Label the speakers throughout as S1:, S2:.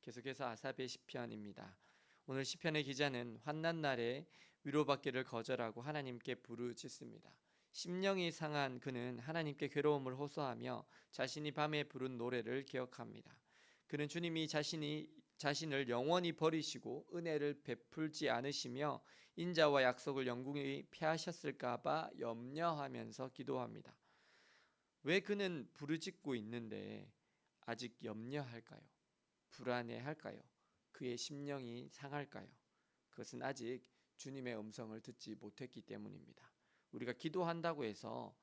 S1: 계속해서 아사비의 시편입니다. 오늘 시편의 기자는 환난 날에 위로받기를 거절하고 하나님께 부르짖습니다. 심령이 상한 그는 하나님께 괴로움을 호소하며 자신이 밤에 부른 노래를 기억합니다. 그는 주님이 자신을 영원히 버리시고 은혜를 베풀지 않으시며 인자와 약속을 영구히 피하셨을까 봐 염려하면서 기도합니다. 왜 그는 부르짖고 있는데 아직 염려할까요? 불안해할까요? 그의 심령이 상할까요? 그것은 아직 주님의 음성을 듣지 못했기 때문입니다. 우리가 기도한다고 해서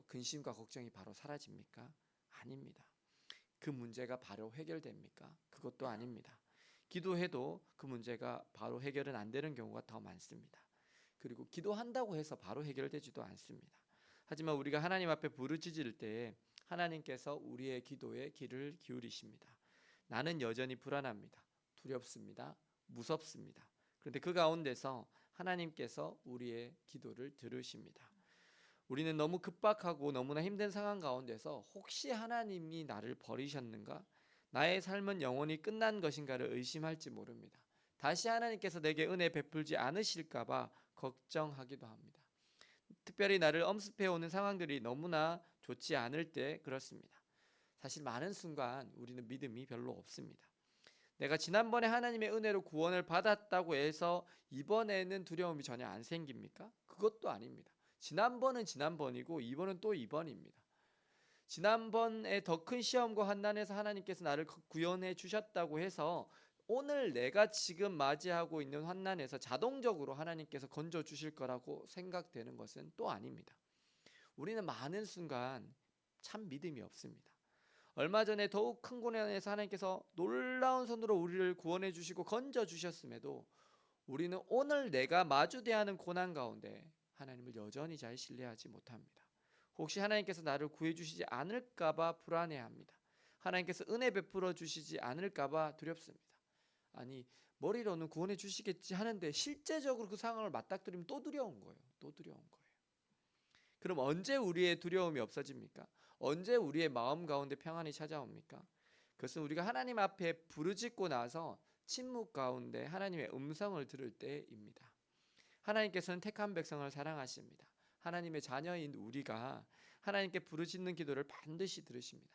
S1: 근심과 걱정이 바로 사라집니까? 아닙니다. 그 문제가 바로 해결됩니까? 그것도 아닙니다. 기도해도 그 문제가 바로 해결은 안 되는 경우가 더 많습니다. 그리고 기도한다고 해서 바로 해결되지도 않습니다. 하지만 우리가 하나님 앞에 부르짖을 때 하나님께서 우리의 기도에 귀를 기울이십니다. 나는 여전히 불안합니다. 두렵습니다. 무섭습니다. 그런데 그 가운데서 하나님께서 우리의 기도를 들으십니다. 우리는 너무 급박하고 너무나 힘든 상황 가운데서 혹시 하나님이 나를 버리셨는가? 나의 삶은 영원히 끝난 것인가를 의심할지 모릅니다. 다시 하나님께서 내게 은혜 베풀지 않으실까 봐 걱정하기도 합니다. 특별히 나를 엄습해오는 상황들이 너무나 좋지 않을 때 그렇습니다. 사실 많은 순간 우리는 믿음이 별로 없습니다. 내가 지난번에 하나님의 은혜로 구원을 받았다고 해서 이번에는 두려움이 전혀 안 생깁니까? 그것도 아닙니다. 지난번은 지난번이고 이번은 또 이번입니다. 지난번에 더 큰 시험과 환난에서 하나님께서 나를 구원해 주셨다고 해서 오늘 내가 지금 맞이하고 있는 환난에서 자동적으로 하나님께서 건져 주실 거라고 생각되는 것은 또 아닙니다. 우리는 많은 순간 참 믿음이 없습니다. 얼마 전에 더욱 큰 고난에서 하나님께서 놀라운 손으로 우리를 구원해 주시고 건져 주셨음에도 우리는 오늘 내가 마주대하는 하는 고난 가운데 하나님을 여전히 잘 신뢰하지 못합니다. 혹시 하나님께서 나를 구해 주시지 않을까 봐 불안해합니다. 하나님께서 은혜 베풀어 주시지 않을까 봐 두렵습니다. 아니, 머리로는 구원해 주시겠지 하는데 실제적으로 그 상황을 맞닥뜨리면 또 두려운 거예요. 또 두려운 거예요. 그럼 언제 우리의 두려움이 없어집니까? 언제 우리의 마음 가운데 평안이 찾아옵니까? 그것은 우리가 하나님 앞에 부르짖고 나서 침묵 가운데 하나님의 음성을 들을 때입니다. 하나님께서는 택한 백성을 사랑하십니다. 하나님의 자녀인 우리가 하나님께 부르짖는 기도를 반드시 들으십니다.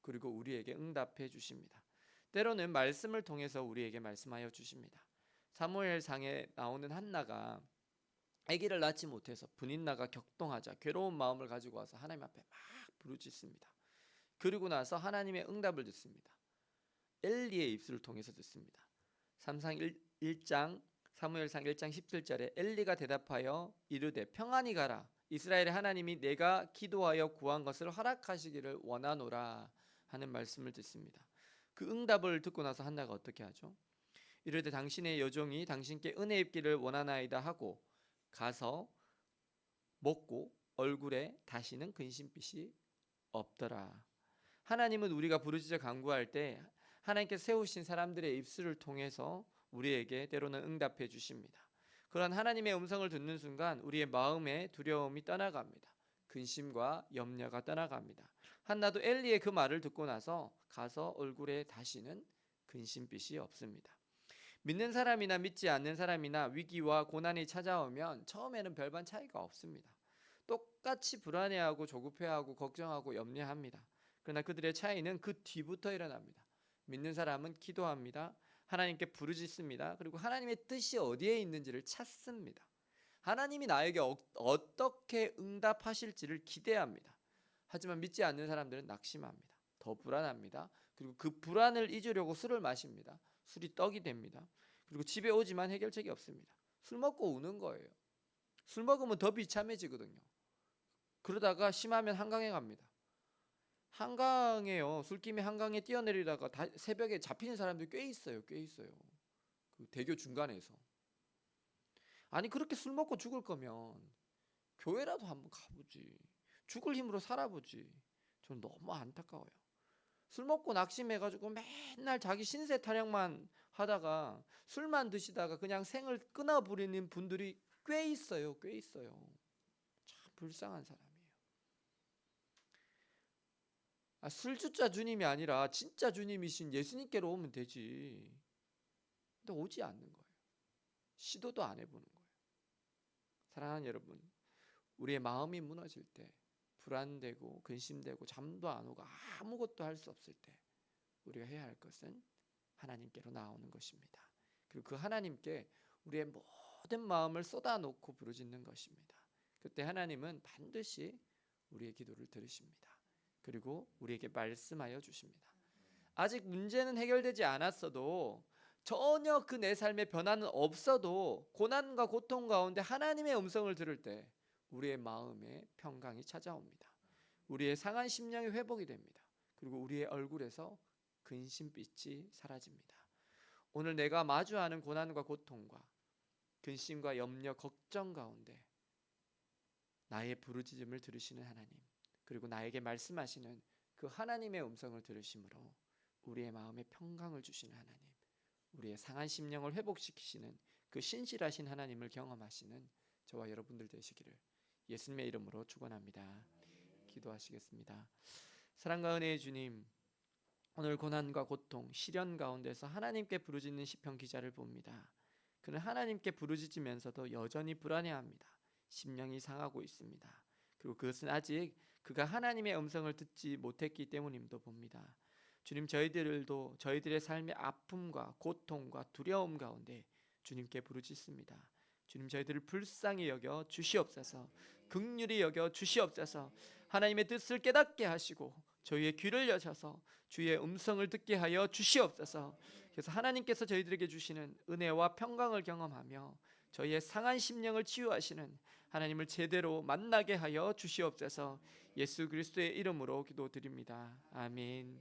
S1: 그리고 우리에게 응답해 주십니다. 때로는 말씀을 통해서 우리에게 말씀하여 주십니다. 사무엘상에 나오는 한나가 아기를 낳지 못해서 분인나가 격동하자 괴로운 마음을 가지고 와서 하나님 앞에 막 부르짖습니다. 그리고 나서 하나님의 응답을 듣습니다. 엘리의 입술을 통해서 듣습니다. 사무엘상 1장 17절에 엘리가 대답하여 이르되 평안히 가라. 이스라엘의 하나님이 내가 기도하여 구한 것을 허락하시기를 원하노라 하는 말씀을 듣습니다. 그 응답을 듣고 나서 한나가 어떻게 하죠? 이르되 당신의 여종이 당신께 은혜 입기를 원하나이다 하고 가서 먹고 얼굴에 다시는 근심빛이 없더라. 하나님은 우리가 부르짖어 간구할 때 하나님께서 세우신 사람들의 입술을 통해서 우리에게 때로는 응답해 주십니다. 그런 하나님의 음성을 듣는 순간 우리의 마음의 두려움이 떠나갑니다. 근심과 염려가 떠나갑니다. 한나도 엘리의 그 말을 듣고 나서 가서 얼굴에 다시는 근심빛이 없습니다. 믿는 사람이나 믿지 않는 사람이나 위기와 고난이 찾아오면 처음에는 별반 차이가 없습니다. 똑같이 불안해하고 조급해하고 걱정하고 염려합니다. 그러나 그들의 차이는 그 뒤부터 일어납니다. 믿는 사람은 기도합니다. 하나님께 부르짖습니다. 그리고 하나님의 뜻이 어디에 있는지를 찾습니다. 하나님이 나에게 어떻게 응답하실지를 기대합니다. 하지만 믿지 않는 사람들은 낙심합니다. 더 불안합니다. 그리고 그 불안을 잊으려고 술을 마십니다. 술이 떡이 됩니다. 그리고 집에 오지만 해결책이 없습니다. 술 먹고 우는 거예요. 술 먹으면 더 비참해지거든요. 그러다가 심하면 한강에 갑니다. 한강에요. 술김에 한강에 뛰어내리다가 새벽에 잡히는 사람들이 꽤 있어요. 꽤 있어요. 그 대교 중간에서. 아니 그렇게 술 먹고 죽을 거면 교회라도 한번 가보지. 죽을 힘으로 살아보지. 저는 너무 안타까워요. 술 먹고 낙심해가지고 맨날 자기 신세 타령만 하다가 술만 드시다가 그냥 생을 끊어버리는 분들이 꽤 있어요. 꽤 있어요. 참 불쌍한 사람이에요. 술주자 주님이 아니라 진짜 주님이신 예수님께로 오면 되지. 근데 오지 않는 거예요. 시도도 안 해보는 거예요. 사랑하는 여러분, 우리의 마음이 무너질 때, 불안되고 근심되고 잠도 안 오고 아무것도 할 수 없을 때 우리가 해야 할 것은 하나님께로 나오는 것입니다. 그리고 그 하나님께 우리의 모든 마음을 쏟아놓고 부르짖는 것입니다. 그때 하나님은 반드시 우리의 기도를 들으십니다. 그리고 우리에게 말씀하여 주십니다. 아직 문제는 해결되지 않았어도, 전혀 그 내 삶에 변화는 없어도 고난과 고통 가운데 하나님의 음성을 들을 때 우리의 마음에 평강이 찾아옵니다. 우리의 상한 심령이 회복이 됩니다. 그리고 우리의 얼굴에서 근심빛이 사라집니다. 오늘 내가 마주하는 고난과 고통과 근심과 염려, 걱정 가운데 나의 부르짖음을 들으시는 하나님, 그리고 나에게 말씀하시는 그 하나님의 음성을 들으심으로 우리의 마음에 평강을 주시는 하나님, 우리의 상한 심령을 회복시키시는 그 신실하신 하나님을 경험하시는 저와 여러분들 되시기를 예수님의 이름으로 축원합니다. 기도하시겠습니다. 사랑과 은혜의 주님, 오늘 고난과 고통, 시련 가운데서 하나님께 부르짖는 시편 기자를 봅니다. 그는 하나님께 부르짖으면서도 여전히 불안해합니다. 심령이 상하고 있습니다. 그리고 그것은 아직 그가 하나님의 음성을 듣지 못했기 때문임도 봅니다. 주님, 저희들도 저희들의 삶의 아픔과 고통과 두려움 가운데 주님께 부르짖습니다. 주님, 저희들을 불쌍히 여겨 주시옵소서. 긍휼히 여겨 주시옵소서. 하나님의 뜻을 깨닫게 하시고 저희의 귀를 여셔서 주의 음성을 듣게 하여 주시옵소서. 그래서 하나님께서 저희들에게 주시는 은혜와 평강을 경험하며 저희의 상한 심령을 치유하시는 하나님을 제대로 만나게 하여 주시옵소서. 예수 그리스도의 이름으로 기도드립니다. 아멘.